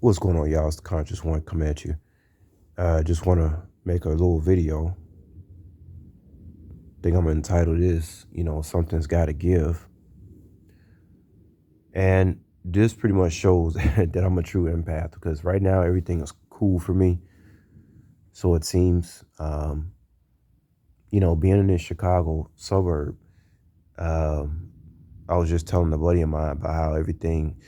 What's going on, y'all? It's the Conscious One coming at you. Just want to make a little video. Think I'm gonna entitle this, something's got to give. And this pretty much shows that I'm a true empath because right now everything is cool for me. So it seems, being in this Chicago suburb, um, I was just telling a buddy of mine about how everything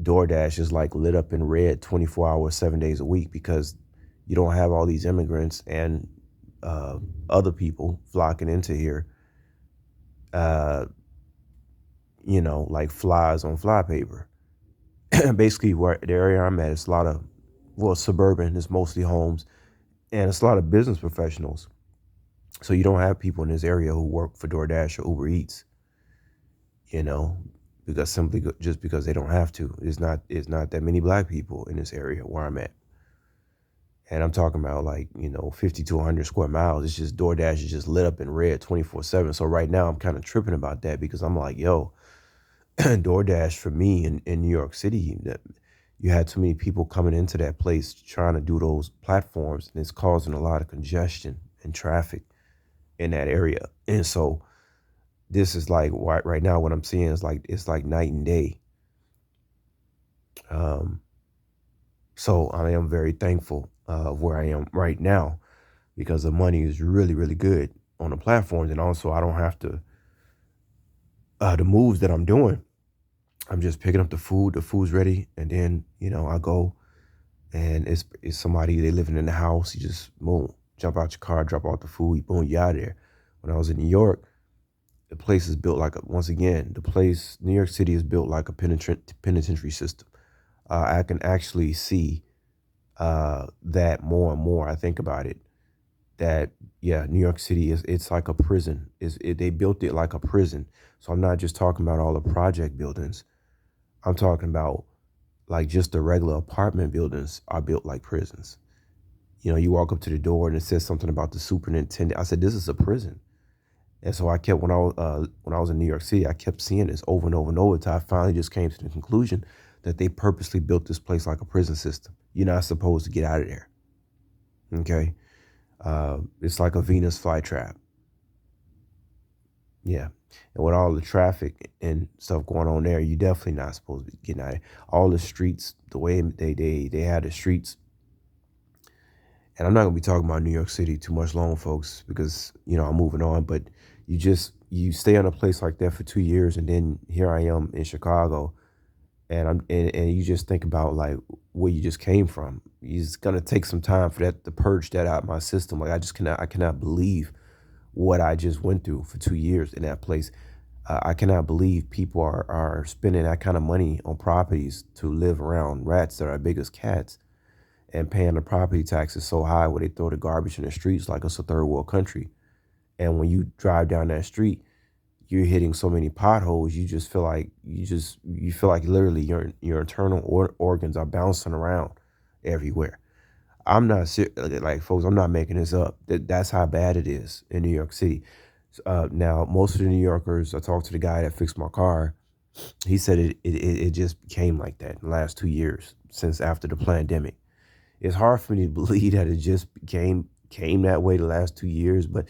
DoorDash is like lit up in red 24 hours, 7 days a week because you don't have all these immigrants and other people flocking into here, uh, like flies on flypaper. Basically, where the area I'm at, it's a lot of, well, suburban, it's mostly homes, and it's a lot of business professionals. So you don't have people in this area who work for DoorDash or Uber Eats, you know, because just because they don't have to. It's not that many black people in this area where I'm at. And I'm talking about 50 to 100 square miles. It's just DoorDash is just lit up in red 24/7. So right now I'm kind of tripping about that because I'm like, yo, DoorDash for me in New York City, you had too many people coming into that place trying to do those platforms, and it's causing a lot of congestion and traffic in that area. And so this is like right now what I'm seeing is it's like night and day. Um, so I am very thankful of where I am right now because the money is really, really good on the platforms. And also, I don't have to, the moves that I'm doing, I'm just picking up the food's ready. And then, I go and it's somebody, they living in the house. You just, boom, jump out your car, drop off the food, boom, you out of there. When I was in New York, the place is built once again, New York City is built like a penitentiary system. I can actually see that more and more. I think about it that yeah, New York City it's like a prison. They built it like a prison. So I'm not just talking about all the project buildings. I'm talking about like just the regular apartment buildings are built like prisons. You walk up to the door and it says something about the superintendent. I said, this is a prison. And so I kept when I was in New York City, I kept seeing this over and over and over until I finally just came to the conclusion that they purposely built this place like a prison system. You're not supposed to get out of there. Okay. It's like a Venus flytrap. Yeah. And with all the traffic and stuff going on there, you definitely not supposed to be getting out of there. All the streets, the way they had the streets. And I'm not gonna be talking about New York City too much long, folks, because I'm moving on. But you stay in a place like that for 2 years, and then here I am in Chicago, and and you just think about like where you just came from. It's gonna take some time for that to purge that out of my system. Like I cannot believe what I just went through for 2 years in that place. I cannot believe people are spending that kind of money on properties to live around rats that are big as cats and paying the property taxes so high where they throw the garbage in the streets like it's a third world country. And when you drive down that street, you're hitting so many potholes. You just feel like you feel like literally your internal organs are bouncing around everywhere. I'm not like folks. I'm not making this up. That's how bad it is in New York City. Now, most of the New Yorkers, I talked to the guy that fixed my car. He said it just became like that in the last 2 years since after the pandemic. It's hard for me to believe that it just came that way the last 2 years, but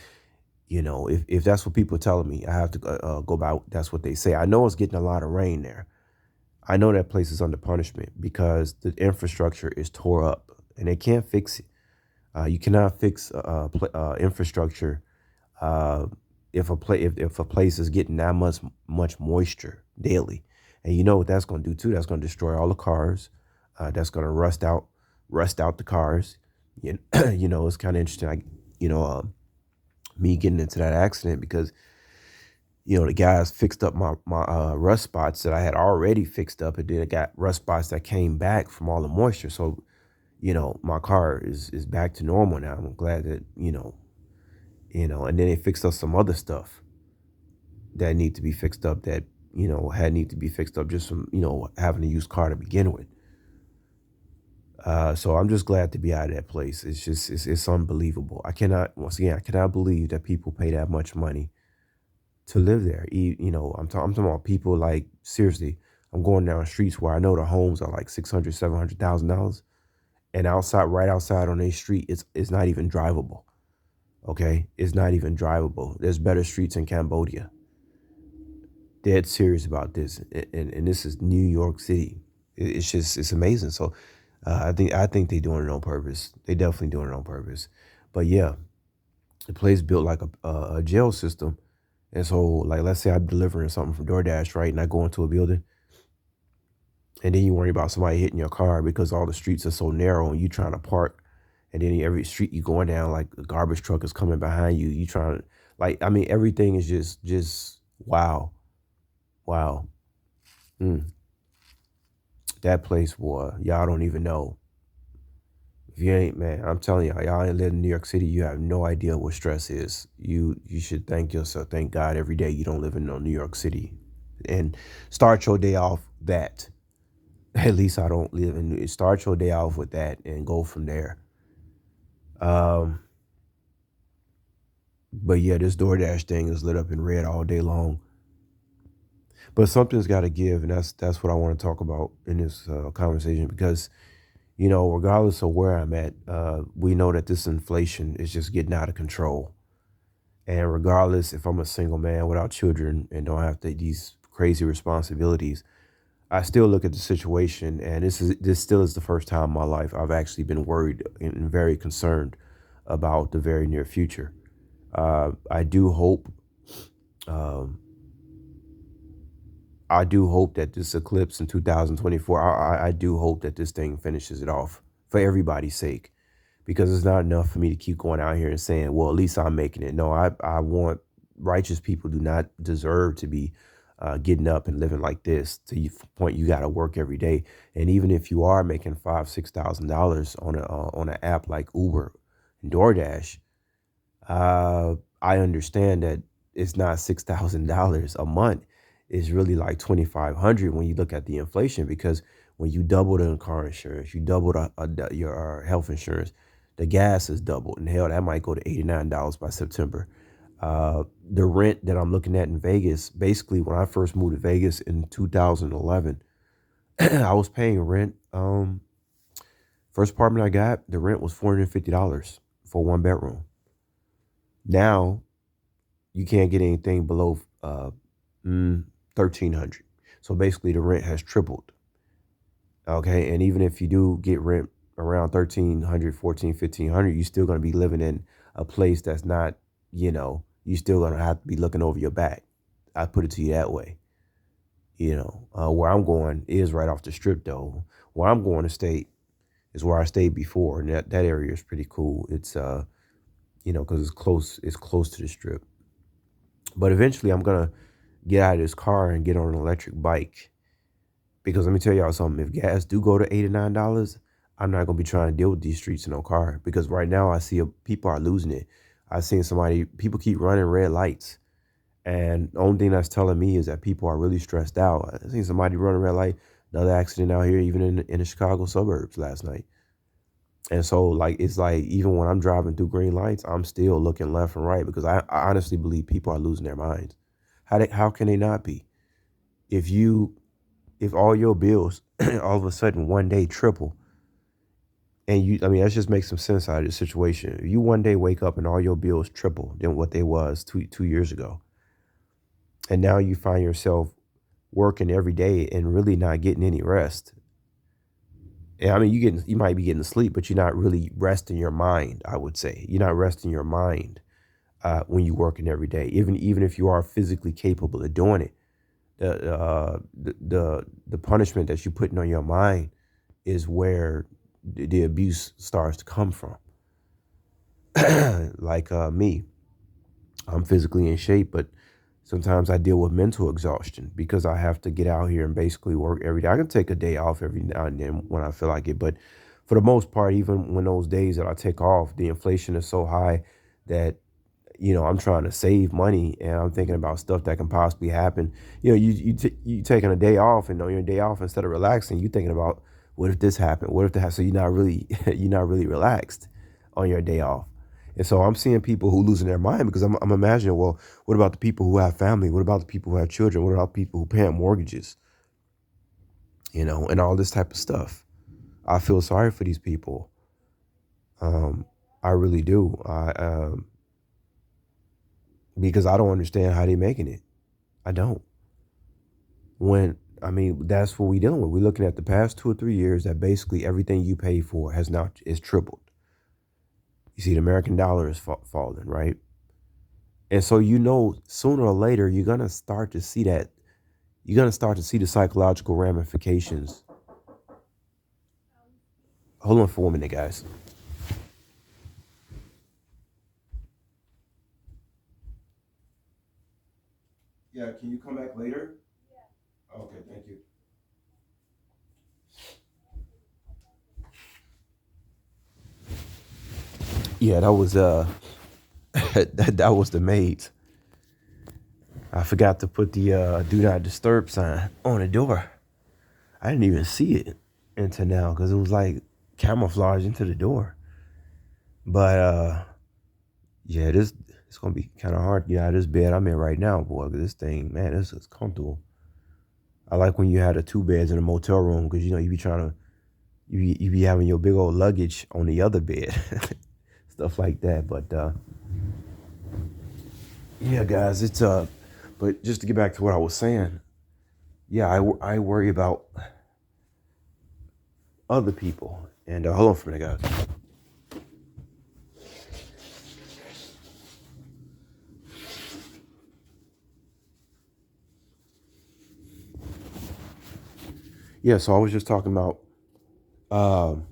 if that's what people are telling me, I have to go by that's what they say. I know it's getting a lot of rain there. I know that place is under punishment because the infrastructure is tore up and they can't fix it. You cannot fix infrastructure if a place is getting that much moisture daily, and you know what that's going to do too. That's going to destroy all the cars. That's going to rust out the cars. It's kind of interesting. Me getting into that accident because the guys fixed up my rust spots that I had already fixed up, and then I got rust spots that came back from all the moisture. So my car is back to normal now. I'm glad that and then they fixed up some other stuff that need to be fixed up that had need to be fixed up just from having a used car to begin with. So I'm just glad to be out of that place. It's unbelievable. Once again, I cannot believe that people pay that much money to live there. I'm talking about people like seriously. I'm going down streets where I know the homes are like 600, $700,000, and outside, right outside on a street, it's not even drivable. Okay, it's not even drivable. There's better streets in Cambodia. Dead serious about this, and this is New York City. It's just it's amazing. So I think they're doing it on purpose. They definitely doing it on purpose. But yeah, the place built like a jail system. And so, like, let's say I'm delivering something from DoorDash, right? And I go into a building, and then you worry about somebody hitting your car because all the streets are so narrow and you trying to park. And then every street you going down, like a garbage truck is coming behind you. You trying to, like, I mean, everything is just wow, wow. Mm. That place, boy, y'all don't even know. If you ain't, man, I'm telling y'all ain't living in New York City, you have no idea what stress is. You should thank yourself, thank God every day you don't live in no New York City, and start your day off that. At least I don't live in. Start your day off with that and go from there. Um, but yeah, this DoorDash thing is lit up in red all day long. But something's got to give, and that's what I want to talk about in this conversation because regardless of where I'm at, we know that this inflation is just getting out of control. And regardless if I'm a single man without children and don't have these crazy responsibilities, I still look at the situation, and this still is the first time in my life I've actually been worried and very concerned about the very near future. I do hope, um, I do hope that this eclipse in 2024, I do hope that this thing finishes it off for everybody's sake, because it's not enough for me to keep going out here and saying, well, at least I'm making it. No, I want righteous people do not deserve to be getting up and living like this to the point you got to work every day. And even if you are making $5,000, $6,000 on an app like Uber and DoorDash, I understand that it's not $6,000 a month. It's really like 2,500 when you look at the inflation, because when you double the car insurance, you double your health insurance, the gas is doubled, and hell, that might go to $89 by September. The rent that I'm looking at in Vegas, basically, when I first moved to Vegas in 2011, I was paying rent. First apartment I got, the rent was $450 for one bedroom. Now you can't get anything below 1,300. So basically, the rent has tripled. Okay, and even if you do get rent around 1,300, 14, 1,500, you're still going to be living in a place that's not, you still going to have to be looking over your back. I put it to you that way. Where I'm going is right off the strip, though. Where I'm going to stay is where I stayed before, and that area is pretty cool. It's because it's close to the strip. But eventually, I'm gonna get out of this car and get on an electric bike, because let me tell y'all something. If gas do go to $89, I'm not gonna be trying to deal with these streets in no car, because right now I see people are losing it. I seen people keep running red lights, and the only thing that's telling me is that people are really stressed out. I seen somebody run a red light, another accident out here, even in the Chicago suburbs last night. And so, like, it's like even when I'm driving through green lights, I'm still looking left and right, because I honestly believe people are losing their minds. How can they not be? If you if all your bills all of a sudden one day triple, and I mean, let's just make some sense out of this situation. If you one day wake up and all your bills triple than what they was two years ago, and now you find yourself working every day and really not getting any rest. And I mean, you might be getting sleep, but you're not really resting your mind. I would say you're not resting your mind when you're working every day, even if you are physically capable of doing it. The punishment that you're putting on your mind is where the abuse starts to come from. Like me, I'm physically in shape, but sometimes I deal with mental exhaustion because I have to get out here and basically work every day. I can take a day off every now and then when I feel like it, but for the most part, even when those days that I take off, the inflation is so high that I'm trying to save money, and I'm thinking about stuff that can possibly happen. You taking a day off, and on your day off, instead of relaxing, you thinking about, what if this happened? What if that? So you're not really you're not really relaxed on your day off. And so I'm seeing people who losing their mind, because I'm imagining, well, what about the people who have family? What about the people who have children? What about people who pay mortgages? and all this type of stuff. I feel sorry for these people. Um, I really do. Because I don't understand how they're making it. I don't. When I mean, that's what we dealing with. We're looking at the past 2 or 3 years that basically everything you pay for has now is tripled. You see, the American dollar is falling, right? And so sooner or later you're gonna start to see that. You're gonna start to see the psychological ramifications. Hold on for a minute, guys. Yeah, can you come back later? Okay, thank you. Yeah, that was that was the maid. I forgot to put the do not disturb sign on the door. I didn't even see it until now because it was like camouflage into the door. But yeah, this it's gonna be kind of hard to get out of this bed I'm in right now, boy. 'Cause this thing, man, this is comfortable. I like when you had the two beds in a motel room because you be trying to you be having your big old luggage on the other bed, stuff like that. But yeah, guys, it's But just to get back to what I was saying, yeah, I worry about other people. And hold on for a minute, guys. Yeah, so I was just talking about, um,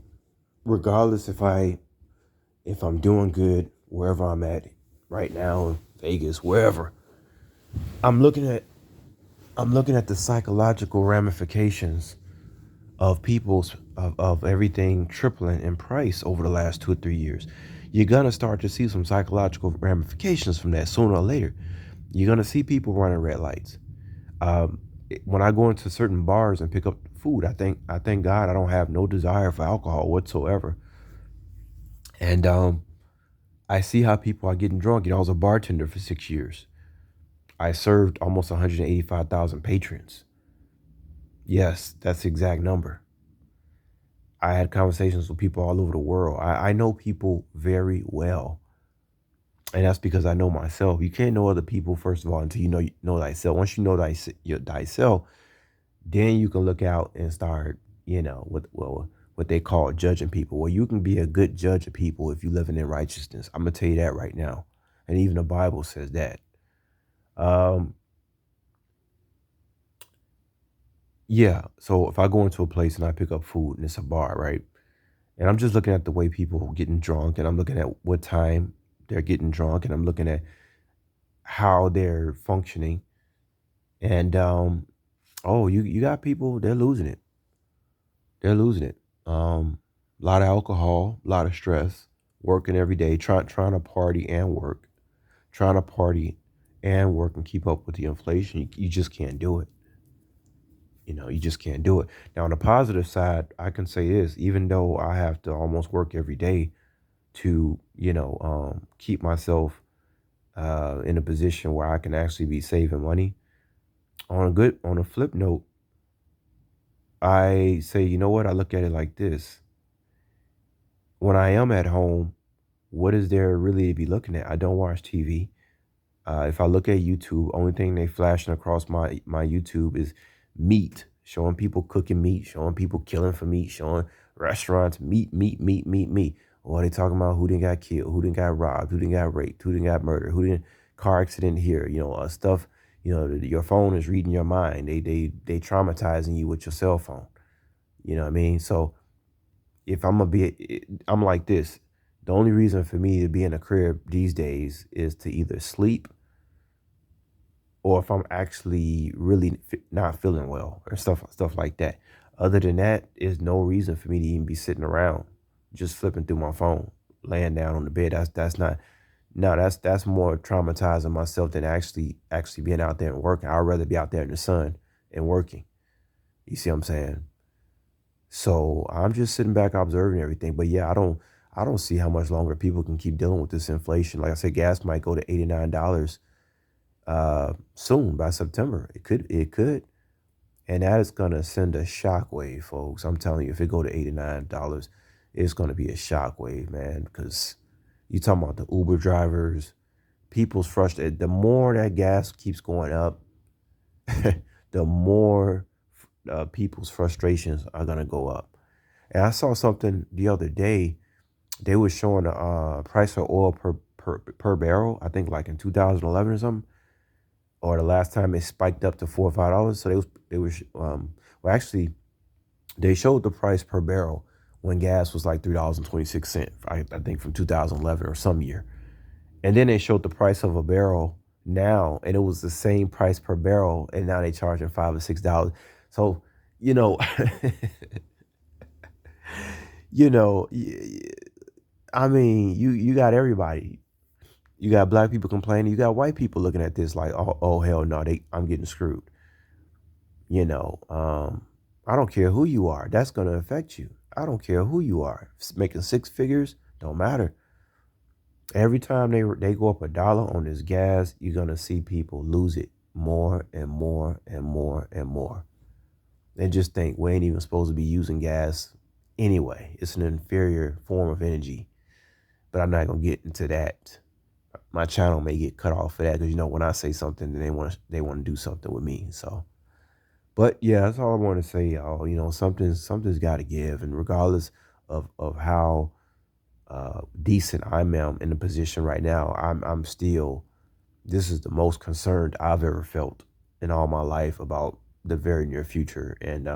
regardless if I'm doing good wherever I'm at right now, in Vegas, wherever, I'm looking at I'm looking at the psychological ramifications of of everything tripling in price over the last 2 or 3 years. You're gonna start to see some psychological ramifications from that sooner or later. You're gonna see people running red lights. When I go into certain bars and pick up food, I thank God I don't have no desire for alcohol whatsoever. And I see how people are getting drunk. I was a bartender for 6 years. I served almost 185,000 patrons. Yes, that's the exact number. I had conversations with people all over the world. I know people very well. And that's because I know myself. You can't know other people, first of all, until know thyself. Once you know thyself, then you can look out and start, what they call judging people. Well, you can be a good judge of people if you're living in righteousness. I'm gonna tell you that right now, and even the Bible says that. Um, yeah. So if I go into a place and I pick up food and it's a bar, right, and I'm just looking at the way people are getting drunk, and I'm looking at what time they're getting drunk, and I'm looking at how they're functioning, and oh, you got people, they're losing it. They're losing it. A lot of alcohol, a lot of stress, working every day, trying to party and work, trying to party and work and keep up with the inflation. You just can't do it. You just can't do it. Now, on the positive side, I can say this: even though I have to almost work every day to, keep myself in a position where I can actually be saving money. On a flip note, I say, you know what? I look at it like this: when I am at home, what is there really to be looking at? I don't watch TV. If I look at YouTube, only thing they flashing across my YouTube is meat, showing people cooking meat, showing people killing for meat, showing restaurants meat, meat, meat, meat, meat. Or they talking about who didn't got killed, who didn't got robbed, who didn't got raped, who didn't got murdered, who didn't car accident here. Stuff. Your phone is reading your mind. They traumatizing you with your cell phone. You know what I mean? So if I'm like this. The only reason for me to be in a crib these days is to either sleep or if I'm actually really not feeling well or stuff like that. Other than that, there's no reason for me to even be sitting around just flipping through my phone, laying down on the bed. That's not no, that's more traumatizing myself than actually being out there and working. I'd rather be out there in the sun and working. You see what I'm saying? So I'm just sitting back observing everything. But yeah, I don't see how much longer people can keep dealing with this inflation. Like I said, gas might go to $89 soon by September. It could. And that is gonna send a shockwave, folks. I'm telling you, if it go to $89, it's gonna be a shockwave, man. Because you talking about the Uber drivers, people's frustrated. The more that gas keeps going up, the more people's frustrations are gonna go up. And I saw something the other day. They were showing the price of oil per barrel. I think like in 2011 or something, or the last time it spiked up to $4 or $5. So well, actually they showed the price per barrel when gas was like $3.26. I think from 2011 or some year, and then they showed the price of a barrel now, and it was the same price per barrel, and now they charging $5 or $6. So you know, you know, I mean, you got everybody. You got black people complaining. You got white people looking at this like, oh hell no, I'm getting screwed. You know, I don't care who you are. That's gonna affect you. I don't care who you are. Making six figures don't matter. Every time they go up $1 on this gas, you're gonna see people lose it more and more and more and more. And just think, we ain't even supposed to be using gas anyway. It's an inferior form of energy. But I'm not gonna get into that. My channel may get cut off for that because when I say something, then they want to do something with me. So, but yeah, that's all I want to say, y'all. Something's got to give, and regardless of how decent I am in the position right now, I'm still. This is the most concerned I've ever felt in all my life about the very near future, and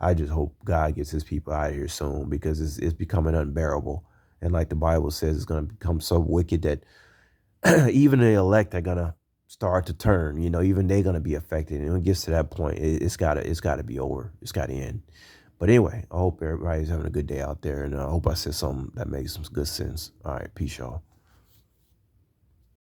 I just hope God gets His people out of here soon because it's becoming unbearable. And like the Bible says, it's going to become so wicked that even the elect are gonna start to turn. Even they're gonna be affected. And when it gets to that point, it's gotta be over. It's gotta end. But anyway, I hope everybody's having a good day out there, and I hope I said something that makes some good sense. All right, peace, y'all.